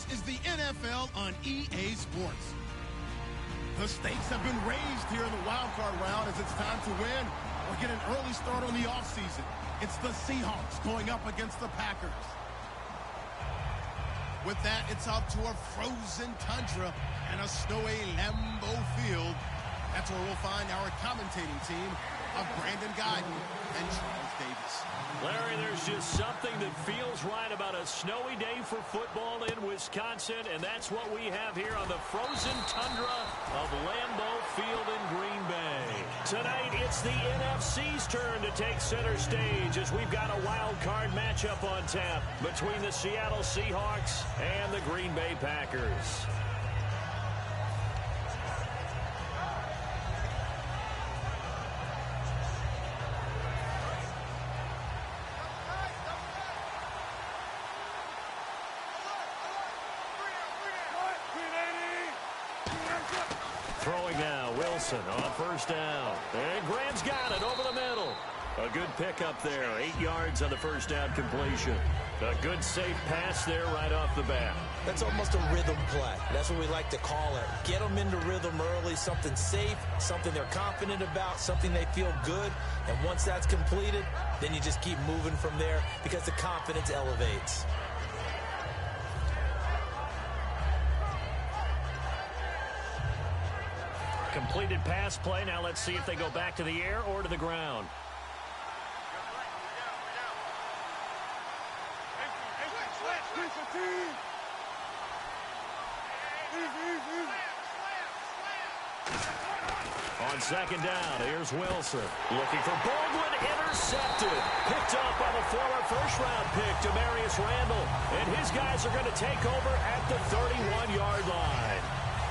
This is the NFL on EA Sports. The stakes have been raised here in the wildcard round as it's time to win or get an early start on the offseason. It's the Seahawks going up against the Packers. With that, it's out to a frozen tundra and a snowy Lambeau Field. That's where we'll find our commentating team of Brandon Guyton and Charles Davis. Larry, there's just something that feels right about a snowy day for football in Wisconsin, and that's what we have here on the frozen tundra of Lambeau Field in Green Bay. Tonight, it's the NFC's turn to take center stage as we've got a wild card matchup on tap between the Seattle Seahawks and the Green Bay Packers. Throwing now, Wilson on first down. And Graham's got it over the middle. A good pickup there, 8 yards on the first down completion. A good safe pass there right off the bat. That's almost a rhythm play. That's what we like to call it. Get them into rhythm early, something safe, something they're confident about, something they feel good. And once that's completed, then you just keep moving from there because the confidence elevates. Completed pass play. Now let's see if they go back to the air or to the ground. On second down, here's Wilson. Looking for Baldwin, intercepted. Picked up by the former first-round pick, Demarius Randall. And his guys are going to take over at the 31-yard line.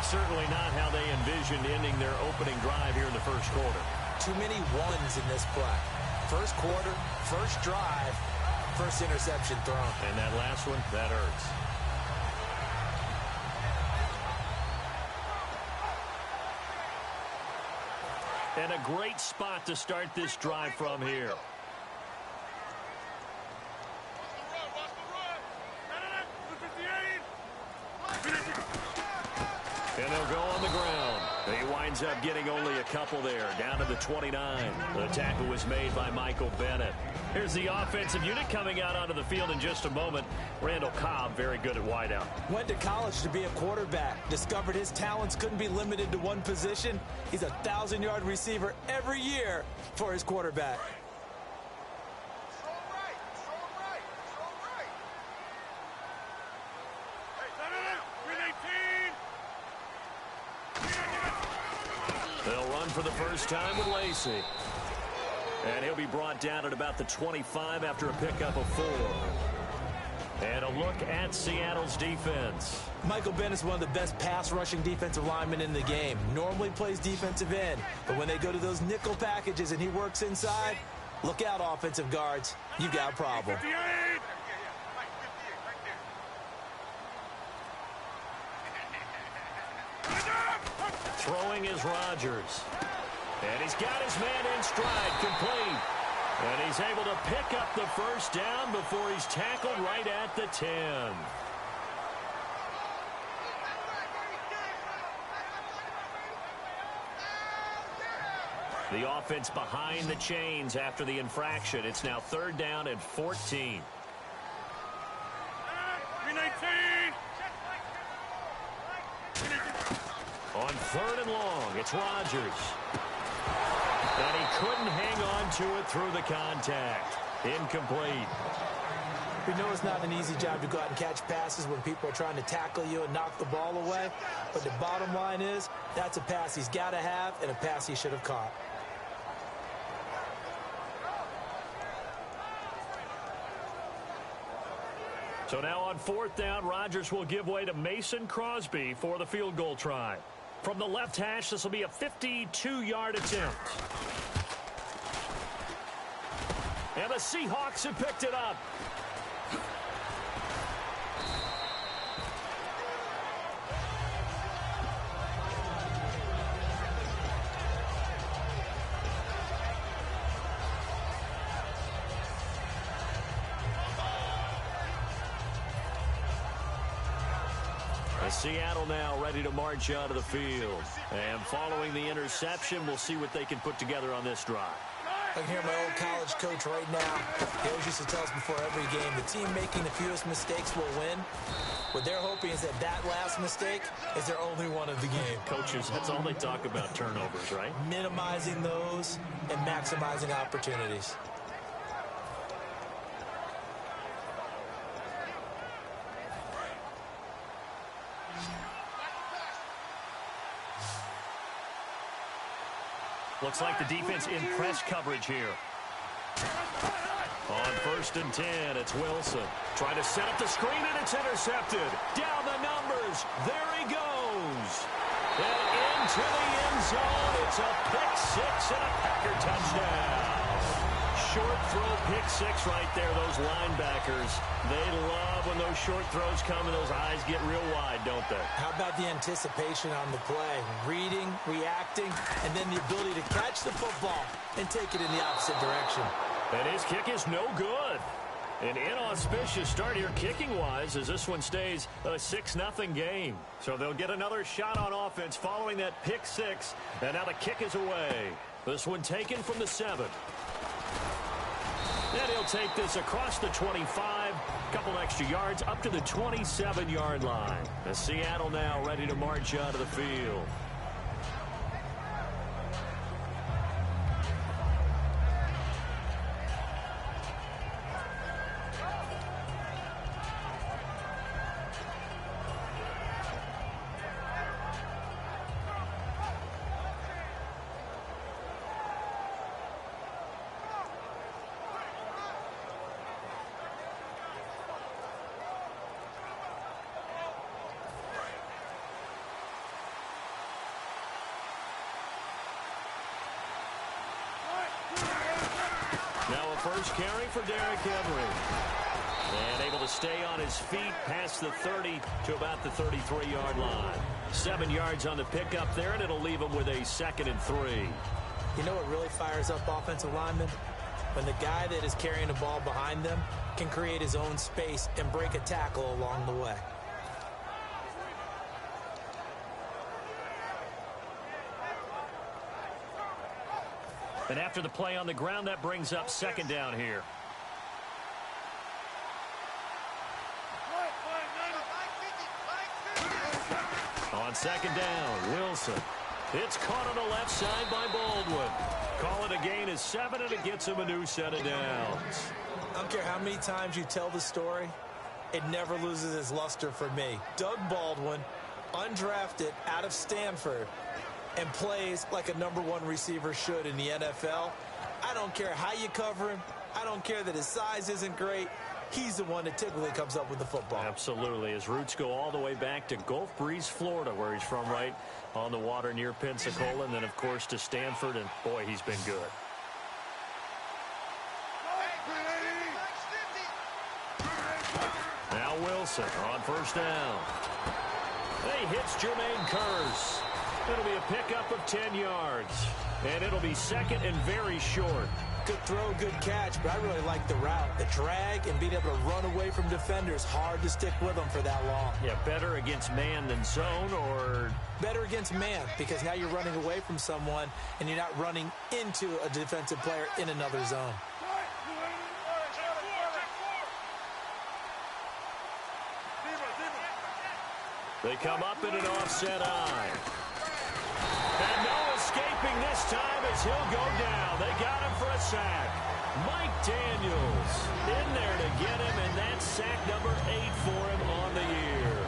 Certainly not how they envisioned ending their opening drive here in the first quarter. Too many ones in this play. First quarter, first drive, first interception thrown. And that last one, that hurts. And a great spot to start this drive from here. And they'll go on the ground. He winds up getting only a couple there, down to the 29. The tackle was made by Michael Bennett. Here's the offensive unit coming out onto the field in just a moment. Randall Cobb, very good at wideout. Went to college to be a quarterback. Discovered his talents couldn't be limited to one position. He's a 1,000-yard receiver every year for his quarterback. They'll run for the first time with Lacey. And he'll be brought down at about the 25 after a pickup of 4. And a look at Seattle's defense. Michael Bennett's one of the best pass-rushing defensive linemen in the game. Normally plays defensive end, but when they go to those nickel packages and he works inside, look out, offensive guards. You've got a problem. Throwing is Rodgers. And he's got his man in stride, complete. And he's able to pick up the first down before he's tackled right at the 10. The offense behind the chains after the infraction. It's now 3rd down and 14. On 3rd and long, it's Rodgers. And he couldn't hang on to it through the contact. Incomplete. We know it's not an easy job to go out and catch passes when people are trying to tackle you and knock the ball away. But the bottom line is, that's a pass he's got to have and a pass he should have caught. So now on 4th down, Rodgers will give way to Mason Crosby for the field goal try. From the left hash, this will be a 52-yard attempt. And the Seahawks have picked it up. Seattle now ready to march out of the field. And following the interception, we'll see what they can put together on this drive. I can hear my old college coach right now. He always used to tell us before every game, the team making the fewest mistakes will win. What they're hoping is that that last mistake is their only one of the game. Coaches, that's all they talk about, turnovers, right? Minimizing those and maximizing opportunities. Looks like the defense in press coverage here. On 1st and 10, it's Wilson. Trying to set up the screen, and it's intercepted. Down the numbers. There he goes. And into the end zone. It's a pick six and a Packer touchdown. Short throw pick six right there. Those linebackers, they love when those short throws come and those eyes get real wide, don't they? How about the anticipation on the play? Reading, reacting, and then the ability to catch the football and take it in the opposite direction. And his kick is no good. An inauspicious start here kicking-wise as this one stays a 6-0 game. So they'll get another shot on offense following that pick six. And now the kick is away. This one taken from the 7. And he'll take this across the 25, couple extra yards up to the 27-yard line. As Seattle now ready to march out of the field. Now a first carry for Derrick Henry. And able to stay on his feet past the 30 to about the 33-yard line. 7 yards on the pickup there, and it'll leave him with a 2nd and 3. You know what really fires up offensive linemen? When the guy that is carrying the ball behind them can create his own space and break a tackle along the way. And after the play on the ground, that brings up 2nd down here. On 2nd down, Wilson. It's caught on the left side by Baldwin. Call it a gain of 7, and it gets him a new set of downs. I don't care how many times you tell the story, it never loses its luster for me. Doug Baldwin, undrafted out of Stanford, and plays like a #1 receiver should in the NFL. I don't care how you cover him. I don't care that his size isn't great. He's the one that typically comes up with the football. Absolutely. His roots go all the way back to Gulf Breeze, Florida, where he's from, right on the water near Pensacola, and then, of course, to Stanford, and, boy, he's been good. Now Wilson on 1st down. He hits Jermaine Kearse. It'll be a pickup of 10 yards. And it'll be 2nd and very short. Good throw, good catch, but I really like the route. The drag and being able to run away from defenders, hard to stick with them for that long. Yeah, better against man than zone, or? Better against man, because now you're running away from someone and you're not running into a defensive player in another zone. They come up in an offset eye. And no escaping this time as he'll go down. They got him for a sack. Mike Daniels in there to get him, and that's sack number 8 for him on the year.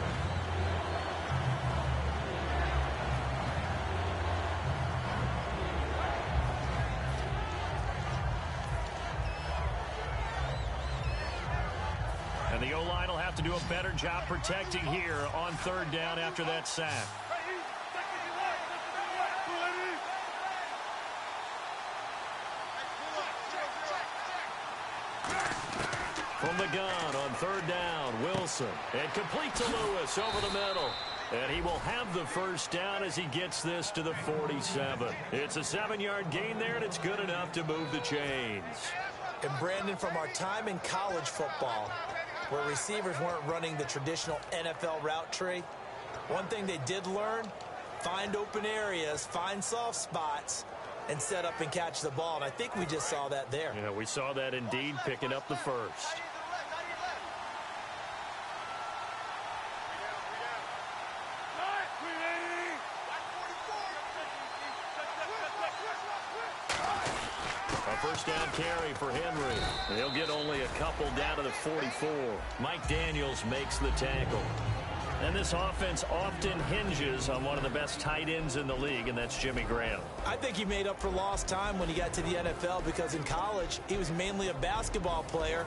And the O-line will have to do a better job protecting here on 3rd down after that sack. From the gun on 3rd down, Wilson. And complete to Lewis over the middle. And he will have the 1st down as he gets this to the 47. It's a 7-yard gain there, and it's good enough to move the chains. And Brandon, from our time in college football, where receivers weren't running the traditional NFL route tree, One thing they did learn, find open areas, find soft spots, and set up and catch the ball. And I think we just saw that there. Yeah, we saw that indeed, picking up the first. A first down carry for Henry. And he'll get only a couple down to the 44. Mike Daniels makes the tackle. And this offense often hinges on one of the best tight ends in the league, and that's Jimmy Graham. I think he made up for lost time when he got to the NFL because in college, he was mainly a basketball player,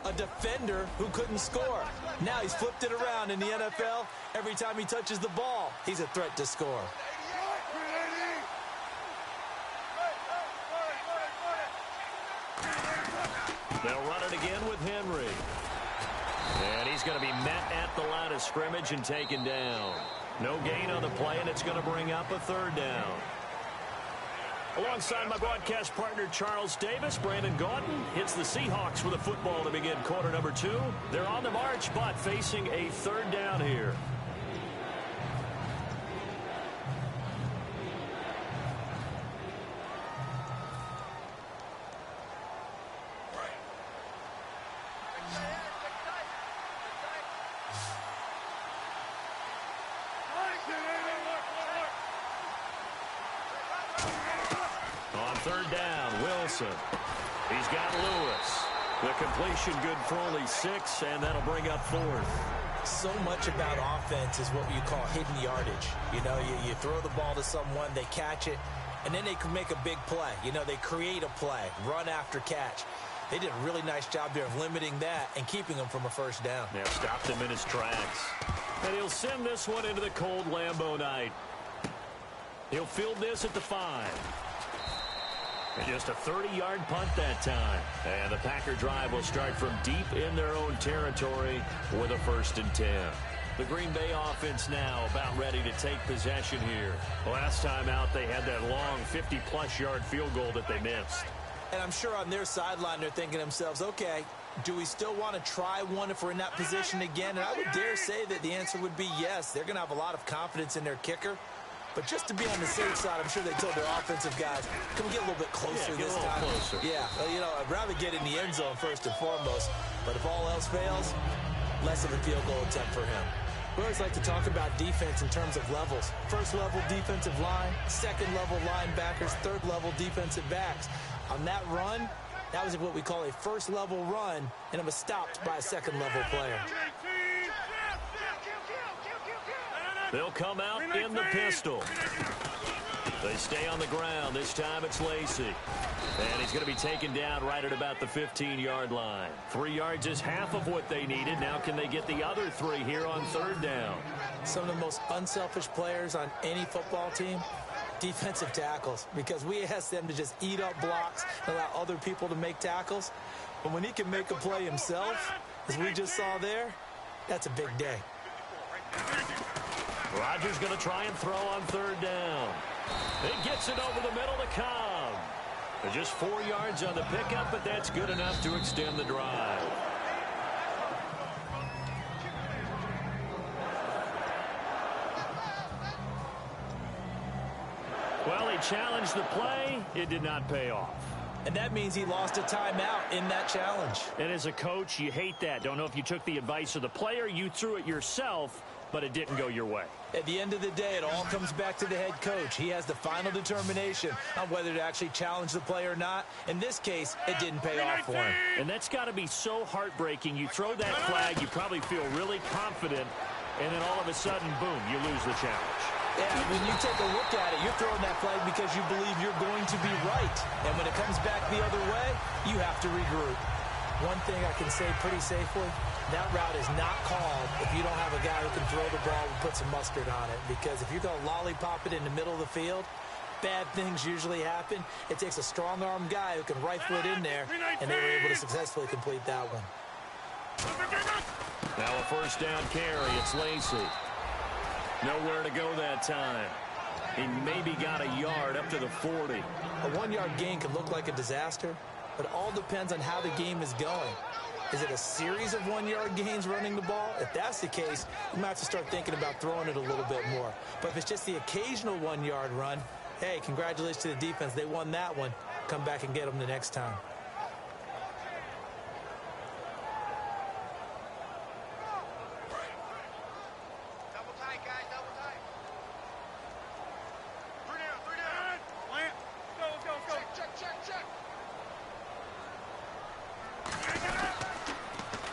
a defender who couldn't score. Now he's flipped it around in the NFL. Every time he touches the ball, he's a threat to score. They'll run it again with Henry. And he's going to be met at the line of scrimmage and taken down. No gain on the play, and it's going to bring up a third down. Alongside my broadcast partner, Charles Davis, Brandon Gaudin hits the Seahawks with a football to begin quarter number 2. They're on the march, but facing a third down here. Third down, Wilson. He's got Lewis. The completion good for only 6, and that'll bring up 4th. So much about offense is what you call hidden yardage. You know, you throw the ball to someone, they catch it, and then they can make a big play. You know, they create a play, run after catch. They did a really nice job here of limiting that and keeping him from a first down. Yeah, stopped him in his tracks. And he'll send this one into the cold Lambeau night. He'll field this at the 5. And just a 30-yard punt that time. And the Packer drive will start from deep in their own territory with a 1st and 10. The Green Bay offense now about ready to take possession here. Last time out, they had that long 50-plus yard field goal that they missed. And I'm sure on their sideline, they're thinking to themselves, okay, do we still want to try one if we're in that position again? And I would dare say that the answer would be yes. They're going to have a lot of confidence in their kicker. But just to be on the safe side, I'm sure they told their offensive guys, can we get a little bit closer this time? Closer. Yeah, well, you know, I'd rather get in the end zone first and foremost. But if all else fails, less of a field goal attempt for him. We always like to talk about defense in terms of levels. First level defensive line, second level linebackers, third level defensive backs. On that run, that was what we call a first level run, and it was stopped by a second level player. They'll come out in the pistol. They stay on the ground. This time it's Lacy. And he's going to be taken down right at about the 15-yard line. 3 yards is half of what they needed. Now can they get the other 3 here on third down? Some of the most unselfish players on any football team, defensive tackles, because we ask them to just eat up blocks and allow other people to make tackles. But when he can make a play himself, as we just saw there, that's a big day. Rodgers going to try and throw on third down. He gets it over the middle to Cobb. Just 4 yards on the pickup, but that's good enough to extend the drive. Well, he challenged the play. It did not pay off. And that means he lost a timeout in that challenge. And as a coach, you hate that. Don't know if you took the advice of the player, you threw it yourself, but it didn't go your way. At the end of the day, it all comes back to the head coach. He has the final determination on whether to actually challenge the play or not. In this case, it didn't pay off for him. And that's got to be so heartbreaking. You throw that flag, you probably feel really confident, and then all of a sudden, boom, you lose the challenge. Yeah, when you take a look at it, you're throwing that flag because you believe you're going to be right. And when it comes back the other way, you have to regroup. One thing I can say pretty safely, that route is not called if you don't have a guy who can throw the ball and put some mustard on it. Because if you're going to lollipop it in the middle of the field, bad things usually happen. It takes a strong-arm guy who can rifle it in there, and they were able to successfully complete that one. Now a first down carry. It's Lacy. Nowhere to go that time. He maybe got a yard up to the 40. A 1-yard gain can look like a disaster, but it all depends on how the game is going. Is it a series of 1-yard gains running the ball? If that's the case, you might have to start thinking about throwing it a little bit more. But if it's just the occasional 1-yard run, hey, congratulations to the defense. They won that one. Come back and get them the next time. Double tight, guys, double tight. Three down. Plant. Let's go. Check.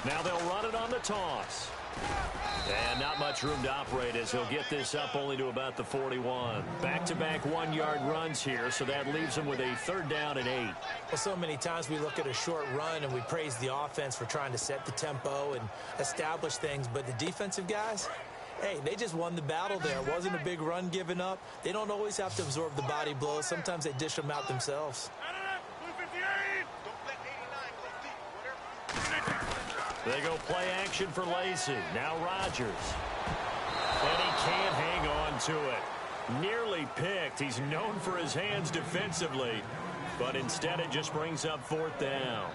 Now they'll run it on the toss. And not much room to operate as he'll get this up only to about the 41. Back-to-back 1-yard runs here, so that leaves him with a 3rd down and 8. Well, so many times we look at a short run and we praise the offense for trying to set the tempo and establish things, but the defensive guys, hey, they just won the battle there. It wasn't a big run given up. They don't always have to absorb the body blows. Sometimes they dish them out themselves. They go play action for Lacey. Now Rodgers. And he can't hang on to it. Nearly picked. He's known for his hands defensively. But instead it just brings up 4th down.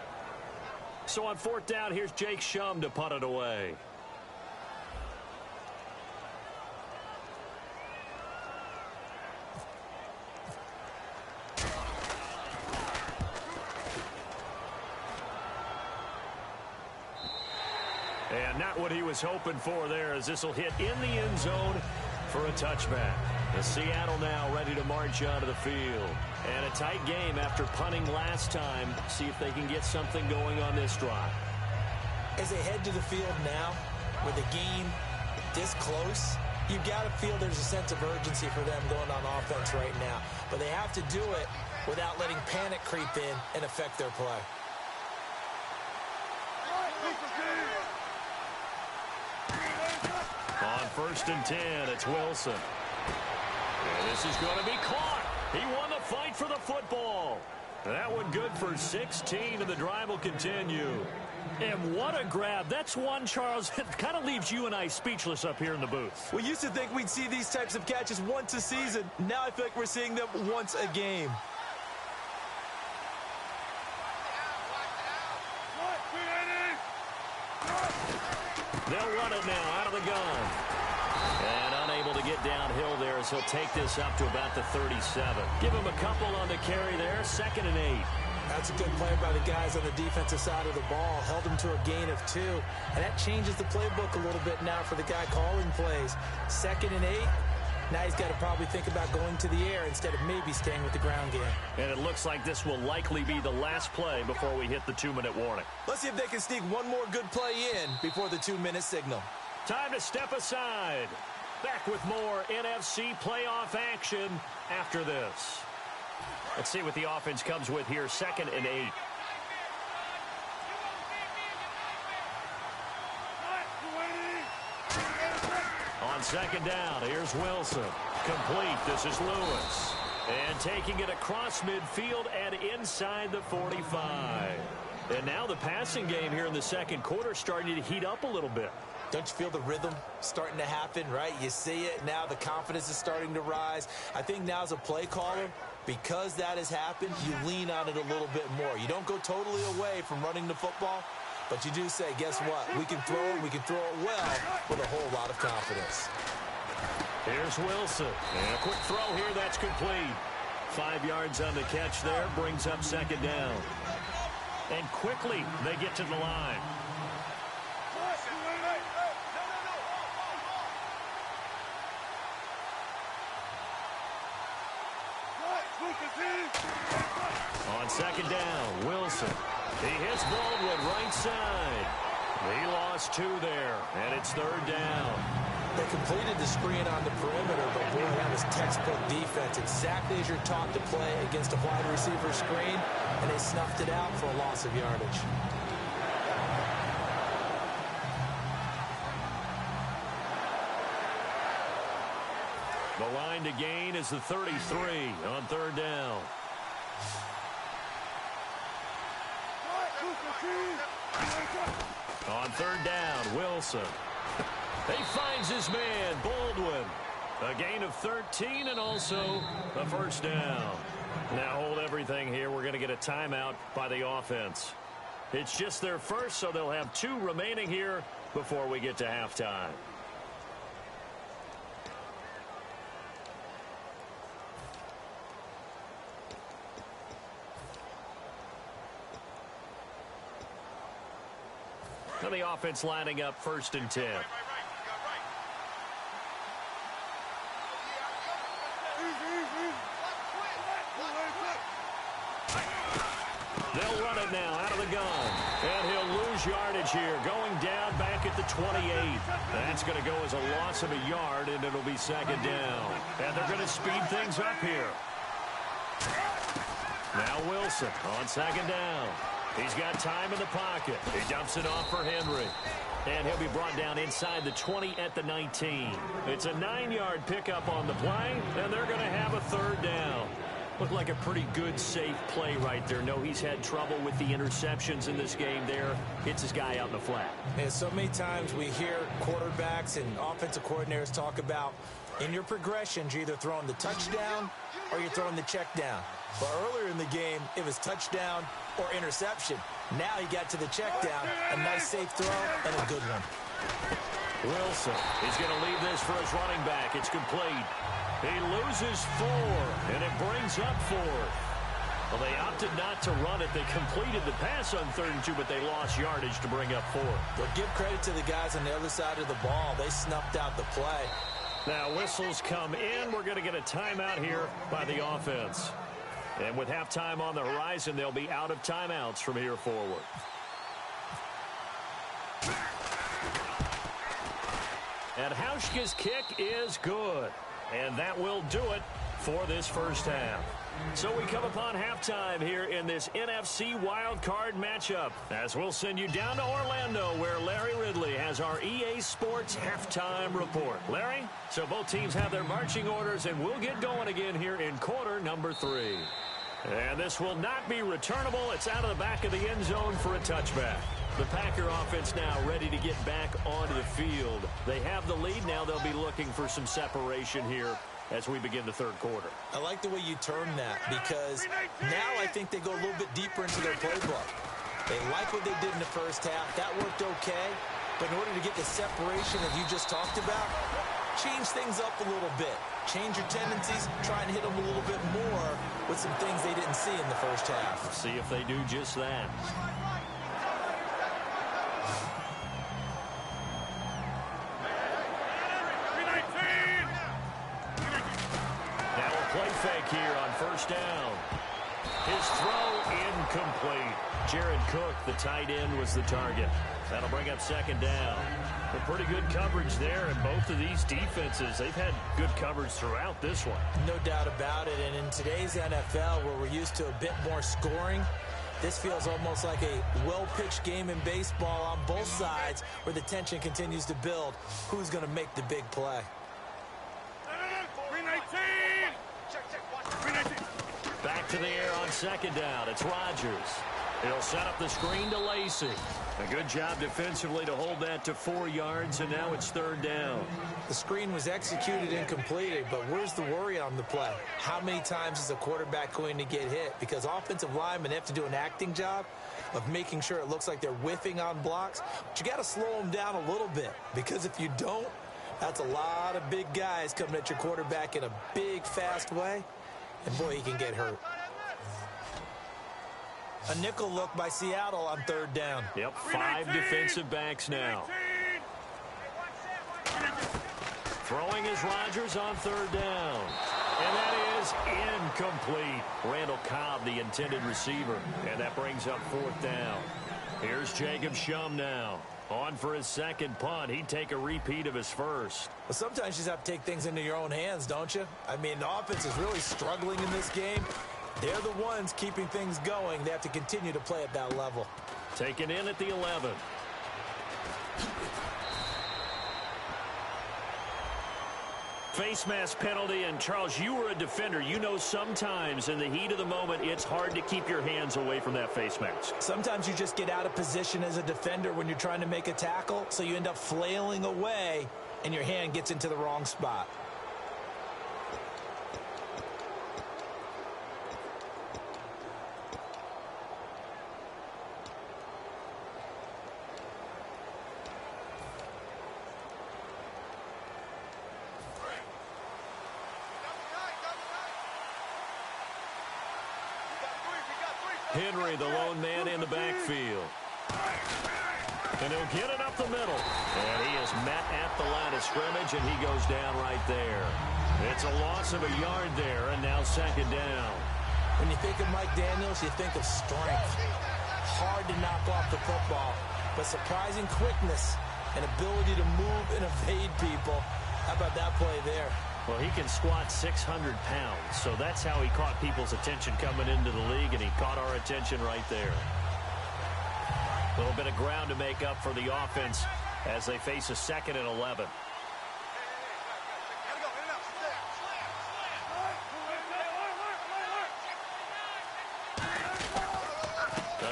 So on 4th down, here's Jake Shum to punt it away. And not what he was hoping for there, as this will hit in the end zone for a touchback. The Seattle now ready to march onto the field. And a tight game after punting last time. See if they can get something going on this drive. As they head to the field now, with the game this close, you've got to feel there's a sense of urgency for them going on offense right now. But they have to do it without letting panic creep in and affect their play. On 1st and 10, it's Wilson. And this is going to be caught. He won the fight for the football. That one good for 16, and the drive will continue. And what a grab. That's one, Charles, it kind of leaves you and I speechless up here in the booth. We used to think we'd see these types of catches once a season. Now I feel like we're seeing them once a game. They'll run it now out of the gun. And unable to get downhill there as he'll take this up to about the 37. Give him a couple on the carry there, 2nd and 8. That's a good play by the guys on the defensive side of the ball. Held him to a gain of 2. And that changes the playbook a little bit now for the guy calling plays. 2nd and 8. Now he's got to probably think about going to the air instead of maybe staying with the ground game. And it looks like this will likely be the last play before we hit the 2-minute warning. Let's see if they can sneak one more good play in before the 2-minute signal. Time to step aside. Back with more NFC playoff action after this. Let's see what the offense comes with here. 2nd and 8. On 2nd down, here's Wilson. Complete. This is Lewis. And taking it across midfield and inside the 45. And now the passing game here in the 2nd quarter starting to heat up a little bit. Don't you feel the rhythm starting to happen, right? You see it. Now the confidence is starting to rise. I think now as a play caller, because that has happened, you lean on it a little bit more. You don't go totally away from running the football, but you do say, guess what? We can throw it. We can throw it well with a whole lot of confidence. Here's Wilson. And a quick throw here. That's complete. 5 yards on the catch there. Brings up 2nd down. And quickly they get to the line. On 2nd down, Wilson. He hits Baldwin right side. He lost 2 there, and it's 3rd down. They completed the screen on the perimeter, but boy, that was textbook defense. Exactly as you're taught to play against a wide receiver screen, and they snuffed it out for a loss of yardage. The line to gain is the 33 on 3rd down. On 3rd down, Wilson. He finds his man, Baldwin. A gain of 13 and also a 1st down. Now hold everything here. We're going to get a timeout by the offense. It's just their first, so they'll have 2 remaining here before we get to halftime. Now the offense lining up 1st and 10. They'll run it now out of the gun. And he'll lose yardage here. Going down back at the 28. That's going to go as a loss of a yard, and it'll be 2nd down. And they're going to speed things up here. Now Wilson on 2nd down. He's got time in the pocket. He dumps it off for Henry. And he'll be brought down inside the 20 at the 19. It's a 9-yard pickup on the play, and they're going to have a 3rd down. Looked like a pretty good, safe play right there. No, he's had trouble with the interceptions in this game there. Hits his guy out in the flat. And so many times we hear quarterbacks and offensive coordinators talk about in your progressions, you're either throwing the touchdown or you're throwing the check down. But earlier in the game, it was touchdown or interception. Now he got to the check down. A nice safe throw and a good one. Wilson, he's going to leave this for his running back. It's complete. He loses 4, and it brings up 4th. Well, they opted not to run it. They completed the pass on 3rd and 2, but they lost yardage to bring up 4. But give credit to the guys on the other side of the ball. They snuffed out the play. Now whistles come in. We're going to get a timeout here by the offense. And with halftime on the horizon, they'll be out of timeouts from here forward. And Hauschka's kick is good. And that will do it for this first half. So we come upon halftime here in this NFC wildcard matchup, as we'll send you down to Orlando, where Larry Ridley has our EA Sports halftime report. Larry, so both teams have their marching orders, and we'll get going again here in quarter number 3. And this will not be returnable. It's out of the back of the end zone for a touchback. The Packer offense now ready to get back onto the field. They have the lead. Now they'll be looking for some separation here as we begin the 3rd quarter. I like the way you term that, because now I think they go a little bit deeper into their playbook. They like what they did in the first half. That worked okay. But in order to get the separation that you just talked about, change things up a little bit. Change your tendencies. Try and hit them a little bit more with some things they didn't see in the first half. See if they do just that. Play fake here on 1st down. His throw incomplete. Jared Cook, the tight end, was the target. That'll bring up 2nd down. But pretty good coverage there, and both of these defenses, they've had good coverage throughout this one. No doubt about it, and in today's NFL, where we're used to a bit more scoring, this feels almost like a well-pitched game in baseball on both sides, where the tension continues to build. Who's going to make the big play? Back to the air on 2nd down. It's Rodgers. He'll set up the screen to Lacey. A good job defensively to hold that to 4 yards, and now it's 3rd down. The screen was executed and completed, but where's the worry on the play? How many times is a quarterback going to get hit? Because offensive linemen have to do an acting job of making sure it looks like they're whiffing on blocks. But you got to slow them down a little bit, because if you don't, that's a lot of big guys coming at your quarterback in a big, fast way. And, boy, he can get hurt. A nickel look by Seattle on 3rd down. Yep, 5 defensive backs now. Throwing is Rodgers on 3rd down. And that is incomplete. Randall Cobb, the intended receiver. And that brings up 4th down. Here's Jacob Shum now. On for his 2nd punt. He'd take a repeat of his first. Well, sometimes you just have to take things into your own hands, don't you? I mean, the offense is really struggling in this game. They're the ones keeping things going. They have to continue to play at that level. Taken in at the 11. Face mask penalty, and Charles, you were a defender. You know sometimes in the heat of the moment, it's hard to keep your hands away from that face mask. Sometimes you just get out of position as a defender when you're trying to make a tackle, so you end up flailing away, and your hand gets into the wrong spot. Henry, the lone man in the backfield. And he'll get it up the middle. And he is met at the line of scrimmage, and he goes down right there. It's a loss of a yard there, and now second down. When you think of Mike Daniels, you think of strength. Hard to knock off the football, but surprising quickness and ability to move and evade people. How about that play there? Well, he can squat 600 pounds, so that's how he caught people's attention coming into the league, and he caught our attention right there. A little bit of ground to make up for the offense as they face a 2nd and 11.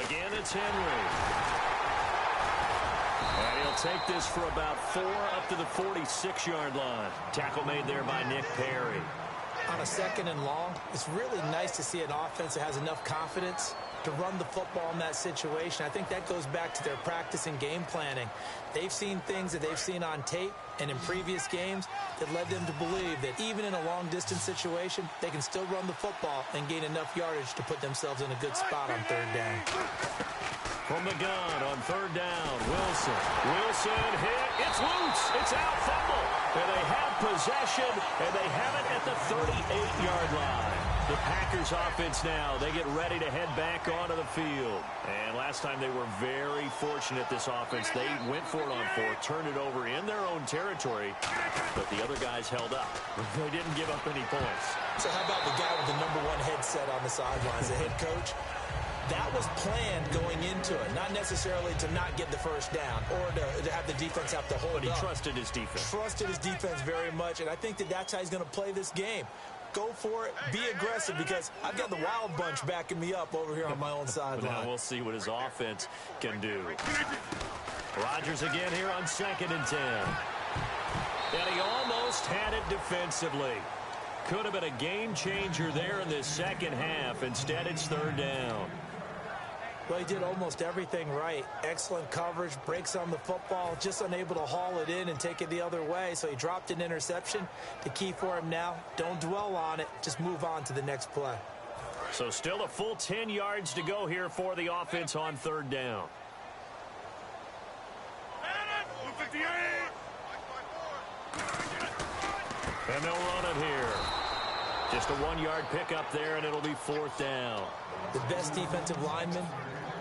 Again, it's Henry. And he'll take this for about 4 up to the 46-yard line. Tackle made there by Nick Perry. On a 2nd and long, it's really nice to see an offense that has enough confidence to run the football in that situation. I think that goes back to their practice and game planning. They've seen things that they've seen on tape and in previous games that led them to believe that even in a long-distance situation, they can still run the football and gain enough yardage to put themselves in a good spot on 3rd down. From the gun on 3rd down, Wilson. Wilson hit. It's loose. It's out. Fumble. And they have possession, and they have it at the 38-yard line. The Packers offense now, they get ready to head back onto the field. And last time they were very fortunate, this offense. They went for it on 4th, turned it over in their own territory, but the other guys held up. They didn't give up any points. So how about the guy with the #1 headset on the sidelines, the head coach? That was planned going into it, not necessarily to not get the first down or to have the defense have to hold up. But he trusted his defense. Trusted his defense very much, and I think that that's how he's going to play this game. Go for it, be aggressive, because I've got the Wild Bunch backing me up over here on my own sideline. Now we'll see what his offense can do. Rodgers again here on 2nd and 10. And he almost had it defensively. Could have been a game changer there in this second half. Instead, it's 3rd down. Well, he did almost everything right. Excellent coverage, breaks on the football, just unable to haul it in and take it the other way. So he dropped an interception. The key for him now, don't dwell on it. Just move on to the next play. So still a full 10 yards to go here for the offense on 3rd down. And they'll run it here. Just a 1-yard pickup there, and it'll be 4th down. The best defensive linemen,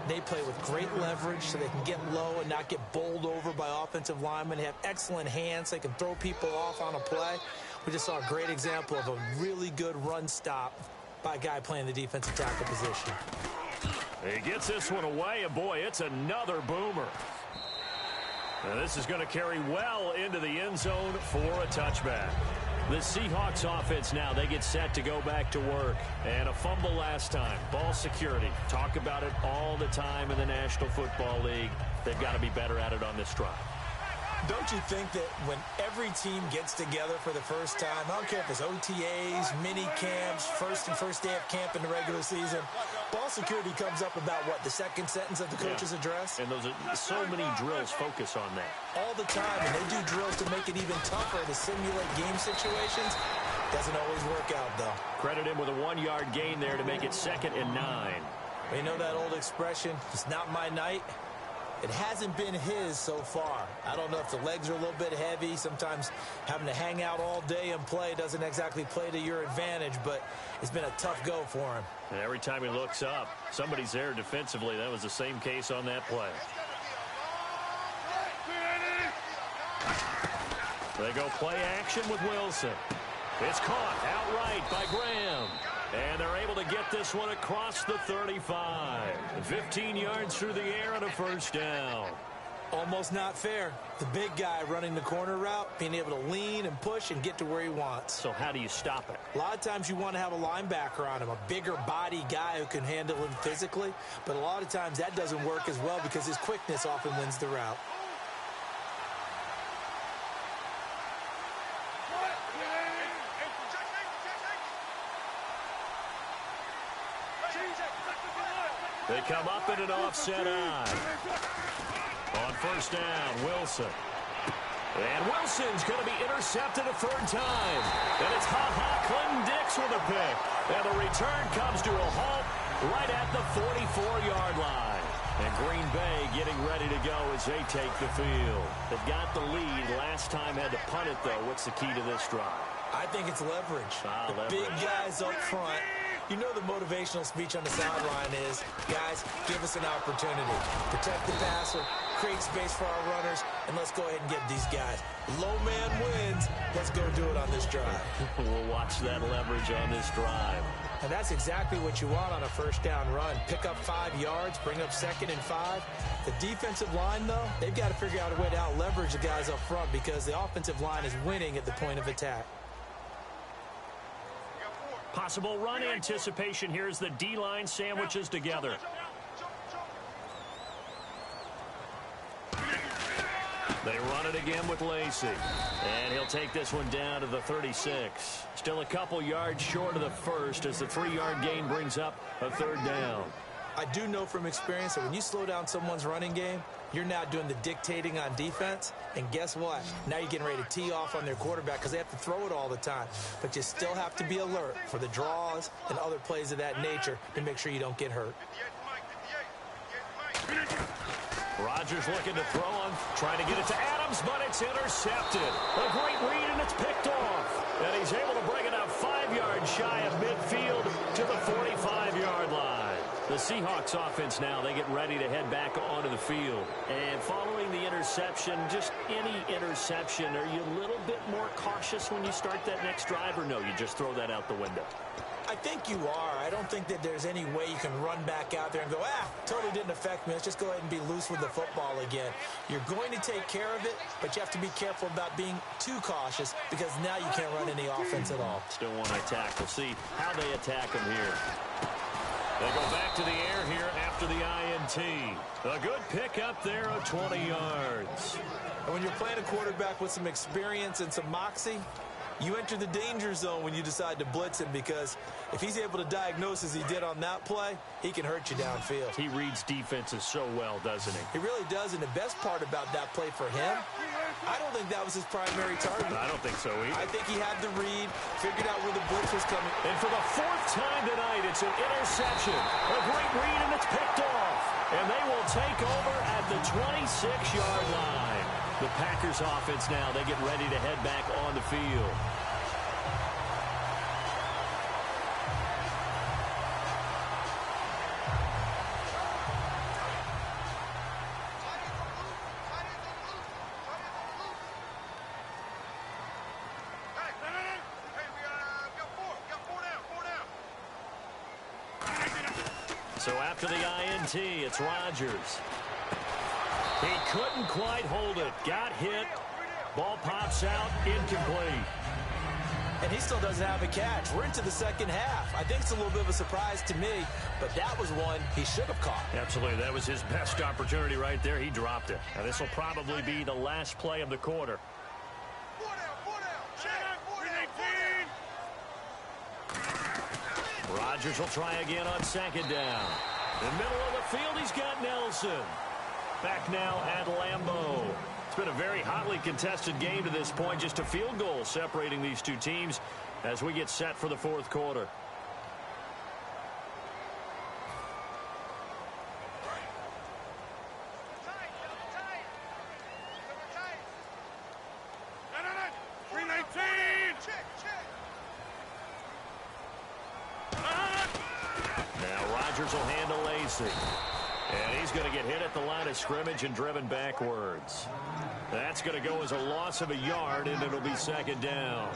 they play with great leverage so they can get low and not get bowled over by offensive linemen. They have excellent hands. They can throw people off on a play. We just saw a great example of a really good run stop by a guy playing the defensive tackle position. He gets this one away, and boy, it's another boomer. Now this is going to carry well into the end zone for a touchback. The Seahawks offense now, they get set to go back to work. And a fumble last time. Ball security. Talk about it all the time in the National Football League. They've got to be better at it on this drive. Don't you think that when every team gets together for the first time, I don't care if it's OTAs, mini camps, first day of camp in the regular season, ball security comes up about what, the second sentence of the coach's address? And those are so many drills focus on that. All the time, and they do drills to make it even tougher to simulate game situations. Doesn't always work out, though. Credit him with a 1-yard gain there to make it 2nd and 9. You know that old expression, it's not my night? It hasn't been his so far. I don't know if the legs are a little bit heavy. Sometimes having to hang out all day and play doesn't exactly play to your advantage, but it's been a tough go for him. And every time he looks up, somebody's there defensively. That was the same case on that play. They go play action with Wilson. It's caught outright by Graham. And they're able to get this one across the 35. 15 yards through the air and a first down. Almost not fair. The big guy running the corner route, being able to lean and push and get to where he wants. So how do you stop it? A lot of times you want to have a linebacker on him, a bigger body guy who can handle him physically. But a lot of times that doesn't work as well because his quickness often wins the route. They come up in an offset eye. On first down, Wilson. And Wilson's going to be intercepted a 3rd time. And it's Clinton Dix with a pick. And the return comes to a halt right at the 44-yard line. And Green Bay getting ready to go as they take the field. They've got the lead. Last time had to punt it, though. What's the key to this drive? I think it's leverage. The Leverage. big guys up front. You know the motivational speech on the sideline is, guys, give us an opportunity. Protect the passer, create space for our runners, and let's go ahead and get these guys. Low man wins. Let's go do it on this drive. We'll watch that leverage on this drive. And that's exactly what you want on a first down run. Pick up 5 yards, bring up 2nd and 5. The defensive line, though, they've got to figure out a way to out-leverage the guys up front because the offensive line is winning at the point of attack. Possible run anticipation here as the D-line sandwiches together. They run it again with Lacey. And he'll take this one down to the 36. Still a couple yards short of the first as the 3-yard gain brings up a 3rd down. I do know from experience that when you slow down someone's running game, you're now doing the dictating on defense. And guess what? Now you're getting ready to tee off on their quarterback because they have to throw it all the time. But you still have to be alert for the draws and other plays of that nature to make sure you don't get hurt. Rodgers looking to throw on, trying to get it to Adams, but it's intercepted. A great read, and it's picked off. And he's able to bring it up 5 yards shy of midfield to the 45-yard line. The Seahawks offense now, they get ready to head back onto the field. And following the interception, just any interception, are you a little bit more cautious when you start that next drive, or no, you just throw that out the window? I think you are. I don't think that there's any way you can run back out there and go, totally didn't affect me. Let's just go ahead and be loose with the football again. You're going to take care of it, but you have to be careful about being too cautious because now you can't run any offense at all. Still want to attack. We'll see how they attack them here. They go back to the air here after the INT. A good pick up there of 20 yards. And when you're playing a quarterback with some experience and some moxie, you enter the danger zone when you decide to blitz him because if he's able to diagnose as he did on that play, he can hurt you downfield. He reads defenses so well, doesn't he? He really does, and the best part about that play for him, I don't think that was his primary target. I don't think so either. I think he had the read, figured out where the blitz was coming. And for the 4th time tonight, it's an interception. A great read, and it's picked off. And they will take over at the 26-yard line. The Packers offense now, they get ready to head back on the field. So after the INT, it's Rodgers. He couldn't quite hold it. Got hit. Ball pops out. Incomplete. And he still doesn't have a catch. We're into the second half. I think it's a little bit of a surprise to me, but that was one he should have caught. Absolutely. That was his best opportunity right there. He dropped it. Now, this will probably be the last play of the quarter. Rodgers will try again on 2nd down. In the middle of the field, he's got Nelson. Back now at Lambeau. It's been a very hotly contested game to this point. Just a field goal separating these two teams as we get set for the 4th quarter. Now Rodgers will handle Lacey. And he's going to get hit at the line of scrimmage and driven backwards. That's going to go as a loss of a yard, and it'll be 2nd down.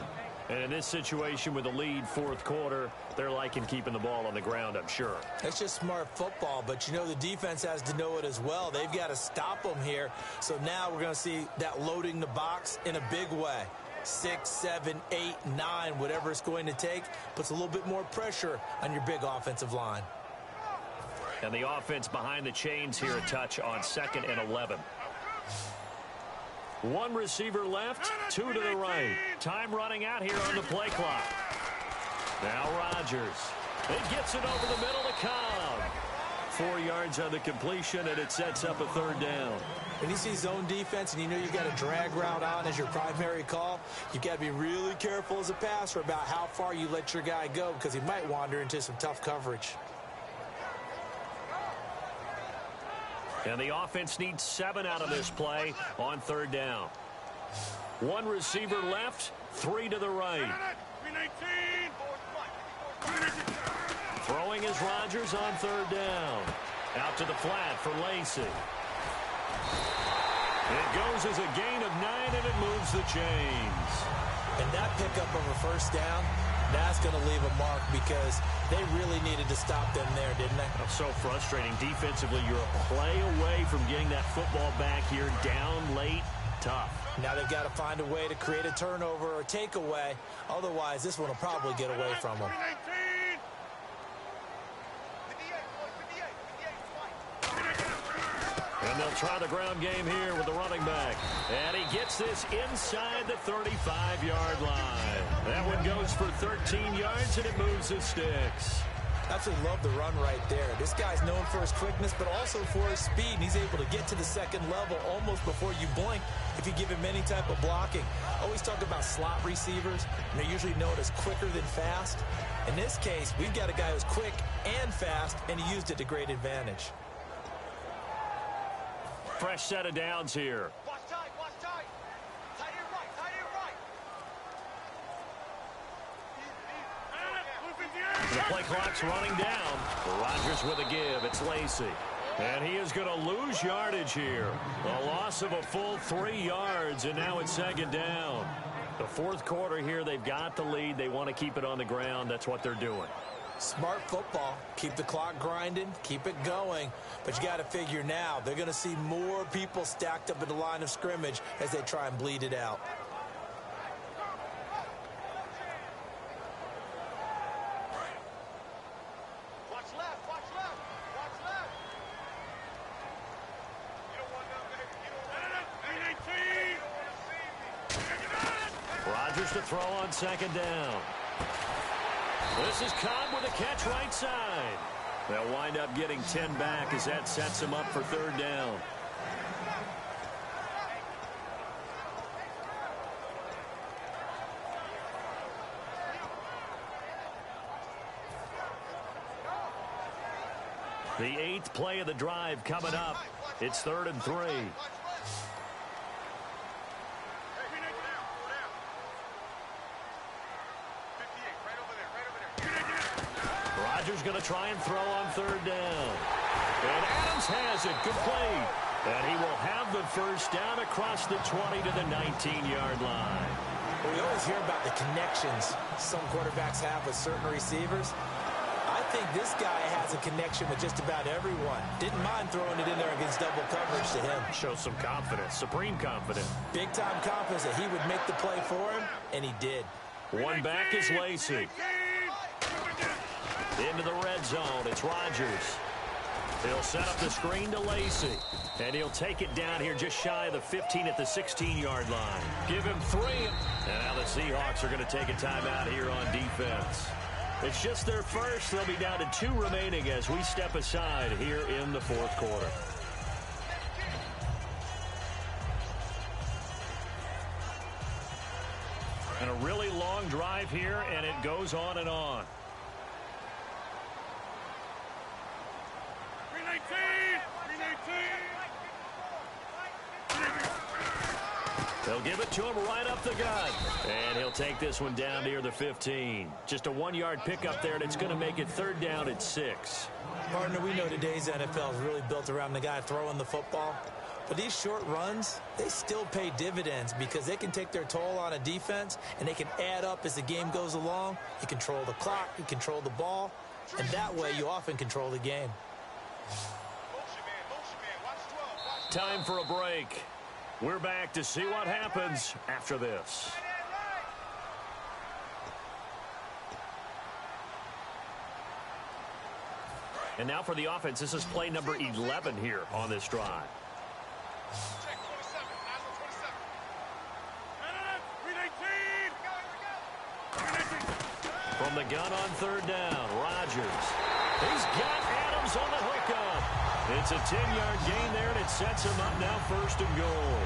And in this situation with the lead 4th quarter, they're liking keeping the ball on the ground, I'm sure. That's just smart football, but you know the defense has to know it as well. They've got to stop them here. So now we're going to see that loading the box in a big way. 6, 7, 8, 9, whatever it's going to take, puts a little bit more pressure on your big offensive line. And the offense behind the chains here a touch on 2nd and 11. One receiver left, 2 to the right. Time running out here on the play clock. Now Rodgers. It gets it over the middle to Cobb. 4 yards on the completion, and it sets up a 3rd down. When you see zone defense and you know you've got a drag route on as your primary call, you've got to be really careful as a passer about how far you let your guy go because he might wander into some tough coverage. And the offense needs 7 out of this play on 3rd down. 1 receiver left, 3 to the right. Throwing is Rodgers on 3rd down. Out to the flat for Lacy. It goes as a gain of 9, and it moves the chains. And that pickup of a 1st down, that's going to leave a mark because they really needed to stop them there, didn't they? That's so frustrating. Defensively, you're a play away from getting that football back here. Down late, tough. Now they've got to find a way to create a turnover or takeaway. Otherwise, this one will probably get away from them. And they'll try the ground game here with the running back. And he gets this inside the 35-yard line. That one goes for 13 yards, and it moves the sticks. Absolutely love the run right there. This guy's known for his quickness, but also for his speed. And he's able to get to the 2nd level almost before you blink if you give him any type of blocking. Always talk about slot receivers, and they're usually known as quicker than fast. In this case, we've got a guy who's quick and fast, and he used it to great advantage. Fresh set of downs here. Watch tight, watch tight. Tight and right, tight and right. The play clock's running down. Rodgers with a give. It's Lacy. And he is going to lose yardage here. A loss of a full 3 yards, and now it's 2nd down. The 4th quarter here, they've got the lead. They want to keep it on the ground. That's what they're doing. Smart football. Keep the clock grinding. Keep it going. But you got to figure now, they're going to see more people stacked up at the line of scrimmage as they try and bleed it out. Watch left, watch left, watch left. You don't want nothing. Rodgers to throw on 2nd down. This is Cobb with a catch right side. They'll wind up getting 10 back as that sets them up for 3rd down. The 8th play of the drive coming up. It's 3rd and 3. Rodgers going to try and throw on 3rd down. And Adams has it complete. And he will have the 1st down across the 20 to the 19-yard line. Well, we always hear about the connections some quarterbacks have with certain receivers. I think this guy has a connection with just about everyone. Didn't mind throwing it in there against double coverage to him. Shows some confidence, supreme confidence. Big-time confidence that he would make the play for him, and he did. One back is Lacy. Into the red zone, it's Rodgers. He'll set up the screen to Lacy. And he'll take it down here just shy of the 15 at the 16-yard line. Give him 3. And now the Seahawks are going to take a timeout here on defense. It's just their first. They'll be down to 2 remaining as we step aside here in the 4th quarter. And a really long drive here, and it goes on and on. They'll give it to him right up the gut. And he'll take this one down near the 15. Just a 1-yard pickup there, and it's going to make it 3rd down at 6. Partner, we know today's NFL is really built around the guy throwing the football. But these short runs, they still pay dividends because they can take their toll on a defense, and they can add up as the game goes along. You control the clock, you control the ball, and that way you often control the game. Time for a break. We're back to see what happens after this. And now for the offense. This is play number 11 here on this drive. From the gun on 3rd down, Rodgers. He's got Adams on the hookup. It's a 10-yard gain there, and it sets him up now 1st and goal.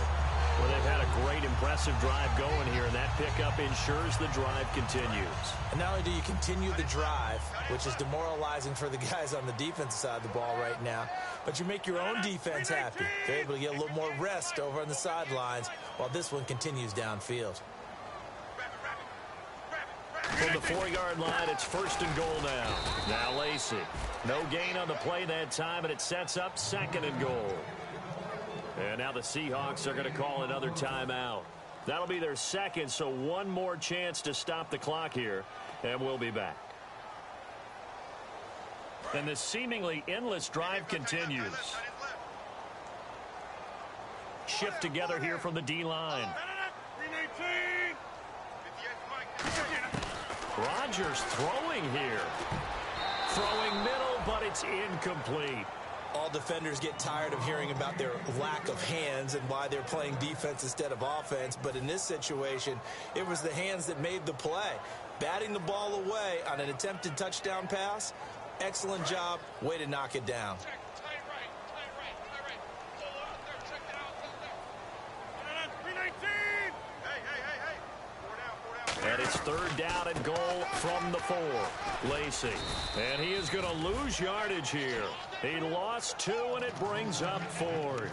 Well, they've had a great, impressive drive going here, and that pickup ensures the drive continues. And not only do you continue the drive, which is demoralizing for the guys on the defensive side of the ball right now, but you make your own defense happy. They're able to get a little more rest over on the sidelines while this one continues downfield. From the 4-yard line, it's 1st and goal now. Now Lacey. No gain on the play that time, and it sets up 2nd and goal. And now the Seahawks are going to call another timeout. That'll be their 2nd, so one more chance to stop the clock here, and we'll be back. And this seemingly endless drive continues. Shift together here from the D-line. Rodgers throwing here. Throwing middle, but it's incomplete. All defenders get tired of hearing about their lack of hands and why they're playing defense instead of offense. But in this situation, it was the hands that made the play. Batting the ball away on an attempted touchdown pass. Excellent job. Way to knock it down. And it's 3rd down and goal from the 4. Lacey. And he is going to lose yardage here. He lost 2, and it brings up 4th.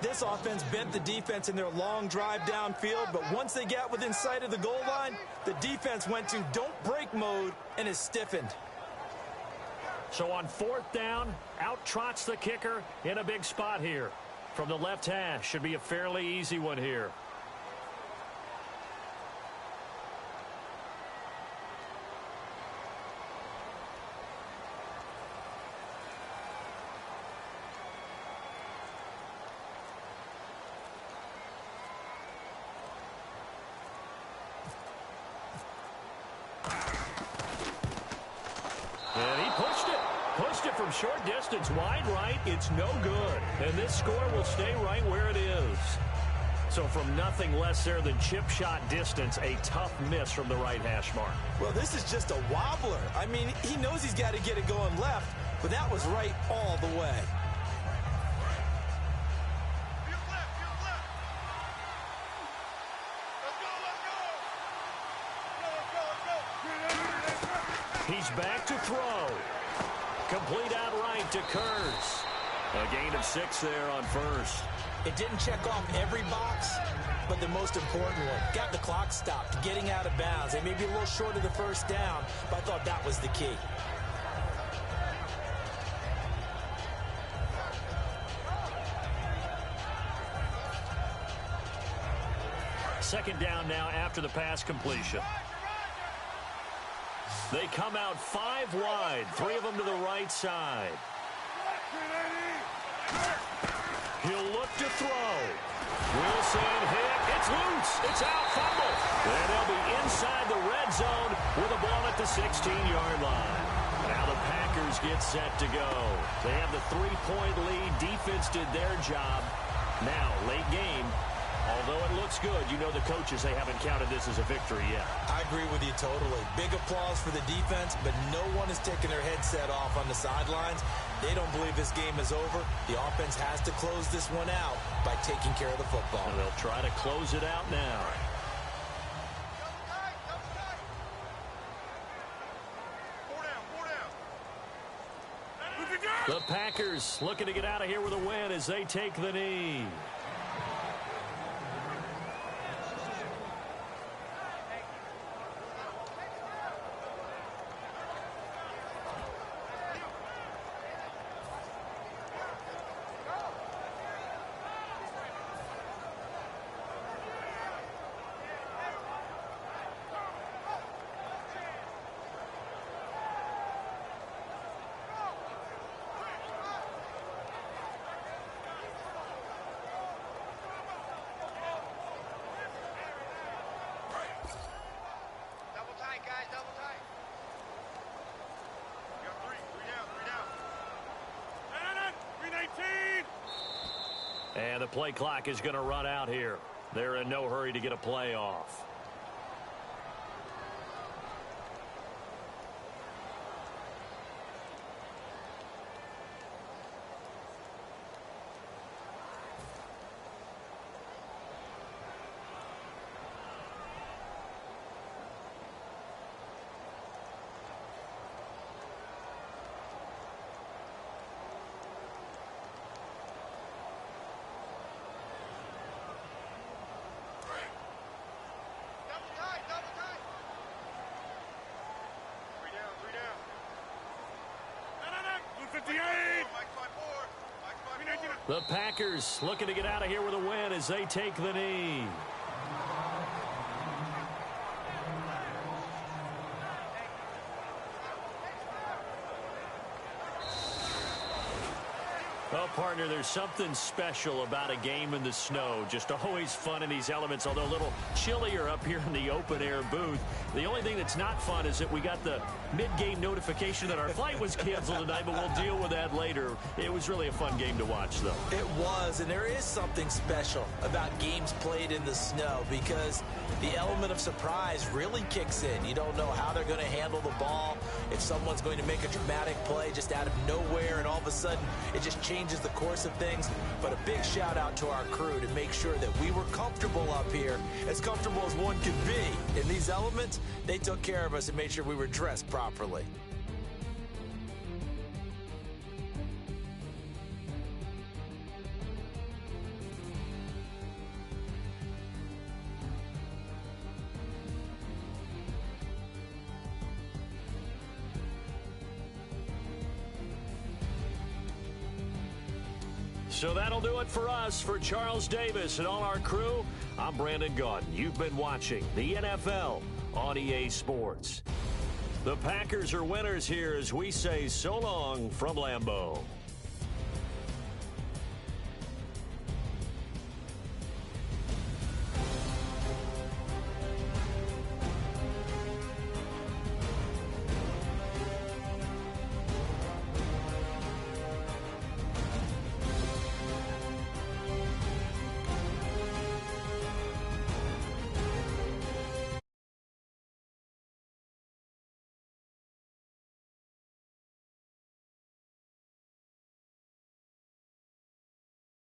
This offense bent the defense in their long drive downfield, but once they got within sight of the goal line, the defense went to don't break mode and is stiffened. So on 4th down, out trots the kicker in a big spot here. From the left hash, should be a fairly easy one here. From short distance, wide right, it's no good. And this score will stay right where it is. So from nothing less there than chip shot distance, a tough miss from the right hash mark. Well, this is just a wobbler. I mean, he knows he's got to get it going left, but that was right all the way. He's back to throw. Complete outright to Kurtz. A gain of 6 there on 1st. It didn't check off every box, but the most important one. Got the clock stopped, getting out of bounds. They may be a little short of the 1st down, but I thought that was the key. Second down now after the pass completion. They come out 5 wide, 3 of them to the right side. He'll look to throw. Wilson hit. It's loose. It's out. Fumble. And they'll be inside the red zone with a ball at the 16-yard line. Now the Packers get set to go. They have the 3-point lead. Defense did their job. Now, late game. Although it looks good, you know the coaches, they haven't counted this as a victory yet. I agree with you totally. Big applause for the defense, but no one is taking their headset off on the sidelines. They don't believe this game is over. The offense has to close this one out by taking care of the football. And they'll try to close it out now. The Packers looking to get out of here with a win as they take the knee. And the play clock is going to run out here. They're in no hurry to get a play off. The Packers looking to get out of here with a win as they take the knee. Well, partner, there's something special about a game in the snow. Just always fun in these elements, although a little chillier up here in the open-air booth. The only thing that's not fun is that we got the mid-game notification that our flight was canceled tonight, but we'll deal with that later. It was really a fun game to watch, though. It was, and there is something special about games played in the snow because the element of surprise really kicks in. You don't know how they're going to handle the ball, if someone's going to make a dramatic play just out of nowhere, and all of a sudden it just changes the course of things. But a big shout out to our crew to make sure that we were comfortable up here, as comfortable as one could be. In these elements, they took care of us and made sure we were dressed properly. So that'll do it for us. For Charles Davis and all our crew, I'm Brandon Gaudin. You've been watching the NFL on EA Sports. The Packers are winners here as we say so long from Lambeau.